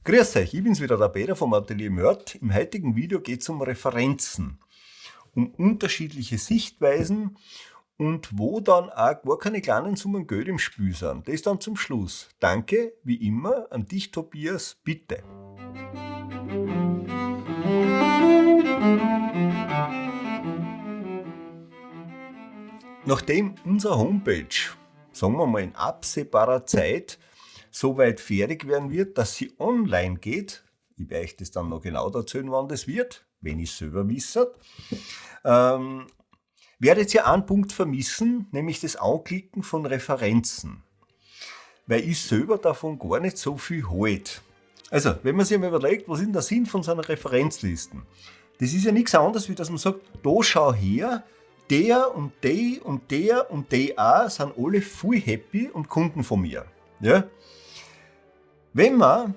Grüß euch, ich bin's wieder, der Peter vom Atelier Mörd. Im heutigen Video geht's um Referenzen, um unterschiedliche Sichtweisen und wo dann auch gar keine kleinen Summen Geld im Spiel sind. Das dann zum Schluss. Danke, wie immer, an dich, Tobias, bitte. Nachdem unsere Homepage, sagen wir mal in absehbarer Zeit, so weit fertig werden wird, dass sie online geht, ich werde euch das dann noch genau erzählen, wann das wird, wenn ich es selber wisse, werdet ihr einen Punkt vermissen, nämlich das Anklicken von Referenzen. Weil ich selber davon gar nicht so viel halte. Also, wenn man sich mal überlegt, was ist denn der Sinn von so einer Referenzlisten? Das ist ja nichts anderes, wie dass man sagt, da schau her, der und die und der und die auch sind alle voll happy und Kunden von mir. Ja? Wenn man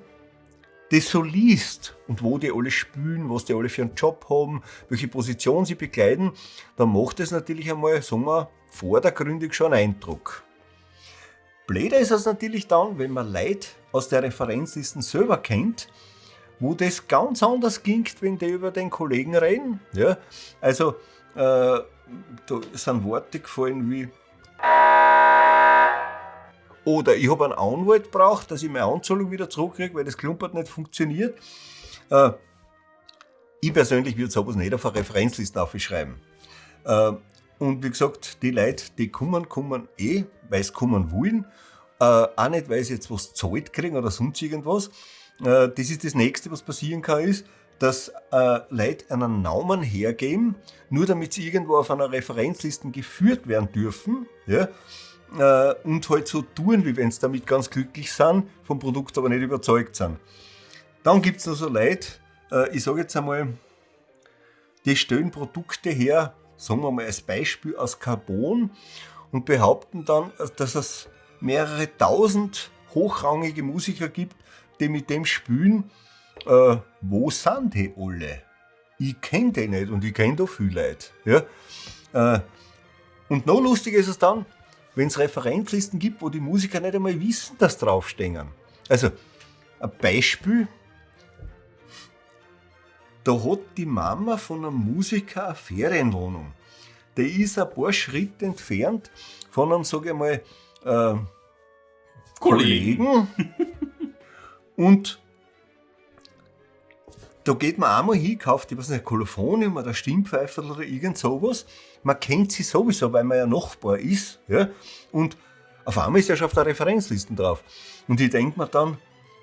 das so liest und wo die alle spielen, was die alle für einen Job haben, welche Position sie bekleiden, dann macht das natürlich einmal, sagen wir, vordergründig schon einen Eindruck. Blöder ist es natürlich dann, wenn man Leute aus der Referenzlisten selber kennt, wo das ganz anders klingt, wenn die über den Kollegen reden. Ja? Also, da sind Worte gefallen wie: Oder ich habe einen Anwalt gebraucht, dass ich meine Anzahlung wieder zurückkriege, weil das Klumpert nicht funktioniert. Ich persönlich würde sowas nicht auf eine Referenzliste aufschreiben. Und wie gesagt, die Leute, die kommen weil sie kommen wollen. Auch nicht, weil sie jetzt was gezahlt kriegen oder sonst irgendwas. Das ist das Nächste, was passieren kann, ist, dass Leute einen Namen hergeben, nur damit sie irgendwo auf einer Referenzliste geführt werden dürfen. Ja? Und halt so tun, wie wenn sie damit ganz glücklich sind, vom Produkt aber nicht überzeugt sind. Dann gibt es noch so Leute, ich sage jetzt einmal, die stellen Produkte her, sagen wir mal als Beispiel aus Carbon und behaupten dann, dass es mehrere tausend hochrangige Musiker gibt, die mit dem spielen. Wo sind die alle? Ich kenne die nicht und ich kenne da viele Leute. Ja? Und noch lustiger ist es dann, wenn es Referenzlisten gibt, wo die Musiker nicht einmal wissen, dass draufstehen. Also, ein Beispiel. Da hat die Mama von einem Musiker eine Ferienwohnung. Die ist ein paar Schritte entfernt von einem, sage ich mal, Kollegen. Und da geht man einmal hin, kauft, ich weiß nicht, ein Kolophonium oder ein Stimmpfeiferl oder irgend sowas. Man kennt sie sowieso, weil man ja Nachbar ist. Ja? Und auf einmal ist ja schon auf der Referenzliste drauf. Und ich denke mir dann,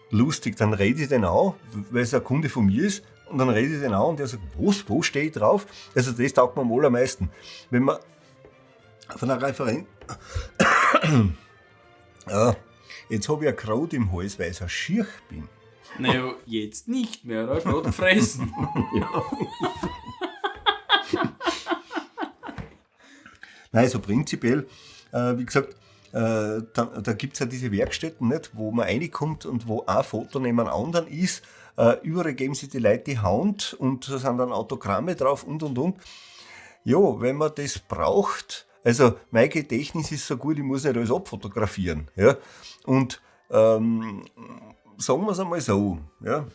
lustig, dann rede ich den an, weil es ein Kunde von mir ist. Und dann rede ich den an und der sagt, wo stehe ich drauf? Also das taugt mir am allermeisten. Wenn man von einer Referenz... Ja, jetzt habe ich ein Kraut im Hals, weil ich so schier bin. Naja, jetzt nicht mehr, oder? Gerade fressen. Ja. Nein, so prinzipiell, wie gesagt, da gibt es ja diese Werkstätten, nicht, wo man reinkommt und wo ein Foto neben einem anderen ist. Überall geben sich die Leute die Hand und da sind dann Autogramme drauf und. Ja, wenn man das braucht, also mein Gedächtnis ist so gut, ich muss nicht alles abfotografieren. Ja? Und sagen wir es einmal so, ja,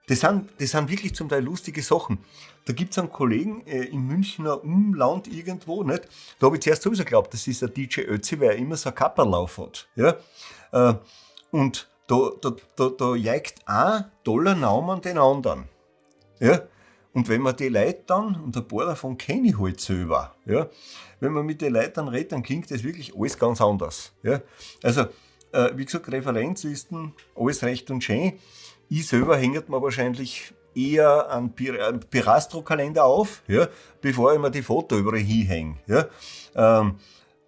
das sind wirklich zum Teil lustige Sachen. Da gibt es einen Kollegen im Münchner Umland irgendwo, nicht? Da habe ich zuerst sowieso geglaubt, das ist der DJ Ötzi, weil er immer so ein Kapperlauf hat. Ja? Und da jägt ein toller Name den anderen. Ja? Und wenn man die Leute dann, und ein paar davon kenne ich halt selber, ja? Wenn man mit den Leuten dann redet, dann klingt das wirklich alles ganz anders. Ja? Also, wie gesagt, Referenzlisten, alles recht und schön. Ich selber hängt mir wahrscheinlich eher einen Pirastro-Kalender auf, ja, bevor ich mir die Foto überall hinhänge. Ja.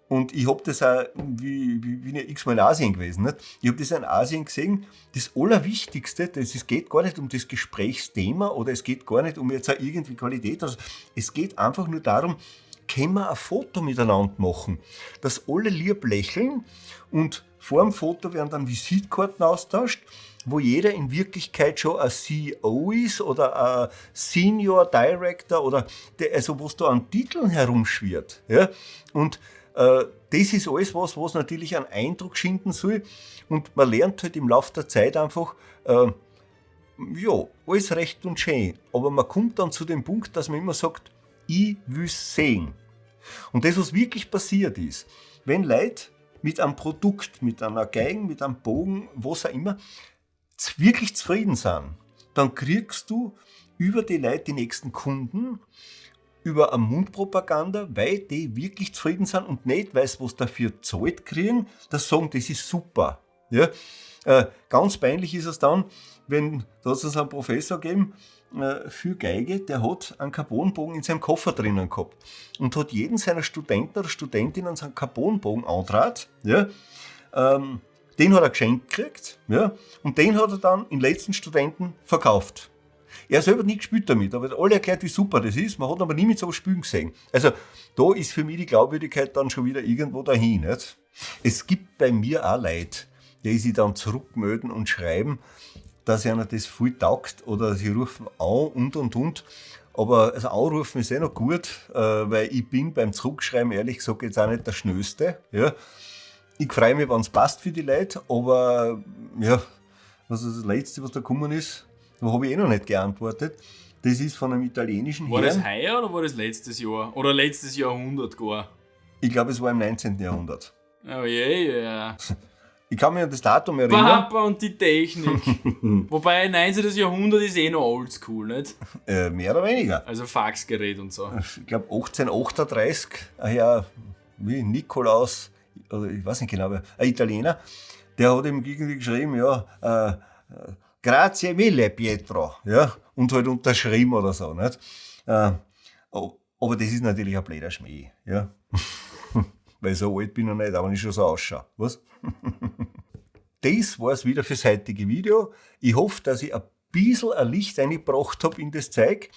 Und ich habe das auch, wie ich x-mal in Asien gewesen, nicht? Ich habe das in Asien gesehen, das Allerwichtigste, es geht gar nicht um das Gesprächsthema oder es geht gar nicht um jetzt auch irgendwie Qualität, also es geht einfach nur darum, können wir ein Foto miteinander machen, dass alle lieb lächeln und vor dem Foto werden dann Visitkarten austauscht, wo jeder in Wirklichkeit schon ein CEO ist oder ein Senior Director oder also was da an Titeln herumschwirrt. Ja? Und Das ist alles was natürlich einen Eindruck schinden soll. Und man lernt halt im Laufe der Zeit einfach, alles recht und schön. Aber man kommt dann zu dem Punkt, dass man immer sagt, ich will's sehen. Und das, was wirklich passiert ist, wenn Leute mit einem Produkt, mit einer Geige, mit einem Bogen, was auch immer, wirklich zufrieden sind, dann kriegst du über die Leute die nächsten Kunden, über eine Mundpropaganda, weil die wirklich zufrieden sind und nicht, weil sie was dafür zahlt kriegen, das sagen, das ist super. Ja? Ganz peinlich ist es dann, wenn, da hat es einen Professor gegeben, für Geige, der hat einen Carbonbogen in seinem Koffer drinnen gehabt und hat jeden seiner Studenten oder Studentinnen seinen Carbonbogen antrat, ja, den hat er geschenkt gekriegt, ja, und den hat er dann in letzten Studenten verkauft. Er selber nie gespielt damit, aber alle erklärt, wie super das ist, man hat aber nie mit so einem Spielen gesehen. Also da ist für mich die Glaubwürdigkeit dann schon wieder irgendwo dahin. Nicht? Es gibt bei mir auch Leute, die sich dann zurückmelden und schreiben, dass einer das viel taugt oder sie rufen an und. Aber also anrufen ist noch gut, weil ich bin beim Zurückschreiben ehrlich gesagt jetzt auch nicht der Schnellste. Ja. Ich freue mich, wenn es passt für die Leute, aber ja, was ist das Letzte, was da gekommen ist, da habe ich noch nicht geantwortet. Das ist von einem italienischen War Herrn. das heuer oder war das letztes Jahr? Oder letztes Jahrhundert gar? Ich glaube, es war im 19. Jahrhundert. Oh je, ja. Ich kann mich an das Datum erinnern. Papa und die Technik. Wobei 19. Jahrhundert ist eh noch oldschool, nicht? Mehr oder weniger. Also Faxgerät und so. Ich glaube 1838, wie Nikolaus, oder ich weiß nicht genau, ein Italiener, der hat ihm irgendwie geschrieben, ja, grazie mille Pietro, ja, und halt unterschrieben oder so, nicht? Aber das ist natürlich ein blöder Schmäh, ja. Weil so alt bin ich nicht, aber ich schon so ausschaue, was? Das war's wieder fürs heutige Video. Ich hoffe, dass ich ein bisschen ein Licht eingebracht habe in das Zeug.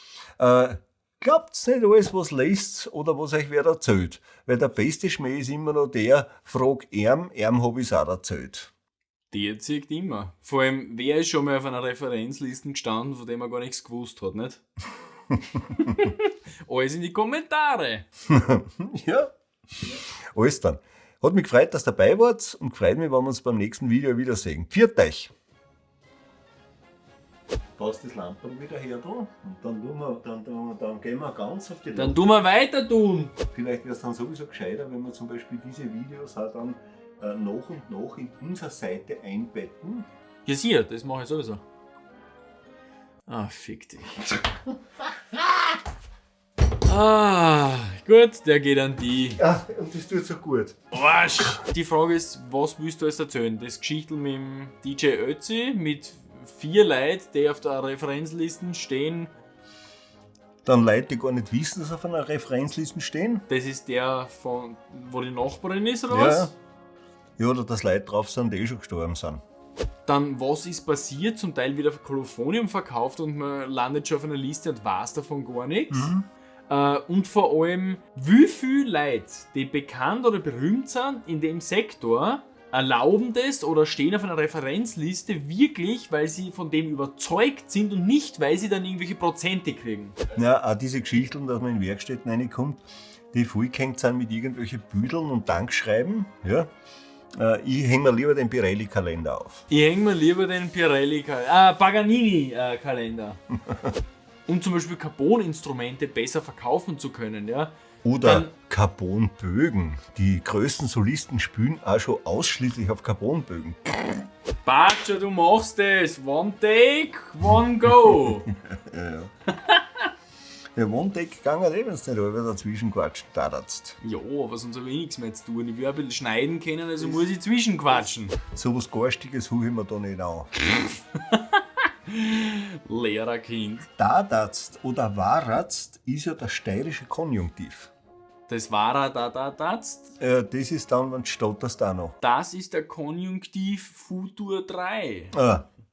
Glaubt's nicht alles, was lest oder was euch wer erzählt. Weil der beste Schmäh ist immer noch der, frag ihm hab ich's auch erzählt. Der zieht immer. Vor allem, wer ist schon mal auf einer Referenzliste gestanden, von dem er gar nichts gewusst hat, nicht? Alles in die Kommentare. Ja, alles dann. Hat mich gefreut, dass ihr dabei wart und gefreut mich, wenn wir uns beim nächsten Video wiedersehen. Pfiat euch! Passt das Lampen wieder her da und dann gehen wir ganz auf die Dann tun wir weiter tun. Vielleicht wäre es dann sowieso gescheiter, wenn wir zum Beispiel diese Videos auch dann nach und nach in unsere Seite einbetten. Ja, sicher, das mache ich sowieso. Ah, fick dich. Gut, der geht an die. Ja, und das tut so gut. Arsch! Die Frage ist, was willst du alles erzählen? Das Geschichtel mit dem DJ Ötzi, mit 4 Leuten, die auf der Referenzliste stehen. Dann Leute, die gar nicht wissen, dass sie auf einer Referenzliste stehen. Das ist der, von, wo die Nachbarin ist, oder Ja. was? Ja, oder dass Leute drauf sind, die eh schon gestorben sind. Dann, was ist passiert? Zum Teil wieder Kolophonium verkauft und man landet schon auf einer Liste und weiß davon gar nichts. Und vor allem, wie viele Leute, die bekannt oder berühmt sind in dem Sektor, erlauben das oder stehen auf einer Referenzliste wirklich, weil sie von dem überzeugt sind und nicht, weil sie dann irgendwelche Prozente kriegen. Ja, auch diese Geschichten, dass man in Werkstätten reinkommt, die vollgehängt sind mit irgendwelchen Büdeln und Dankschreiben. Ja. Ich hänge mir lieber den Pirelli-Kalender auf. Ich hänge mir lieber den Paganini-Kalender. Um zum Beispiel Carbon-Instrumente besser verkaufen zu können, ja. Oder Carbonbögen. Die größten Solisten spielen auch schon ausschließlich auf Carbonbögen. Batscha, du machst es. One take, one go. Ja, One-Take gegangen, wenn du nicht alle dazwischen quatschen darfst. Ja, aber sonst habe ich nichts mehr zu tun. Ich will ein bisschen schneiden können, also muss ich zwischenquatschen. So was Garstiges hole ich mir da nicht an. Lehrerkind. Dadatzt oder waratzt ist ja der steirische Konjunktiv. Das war er, das. Das ist dann, wenn du stotterst auch noch. Das ist der Konjunktiv Futur 3.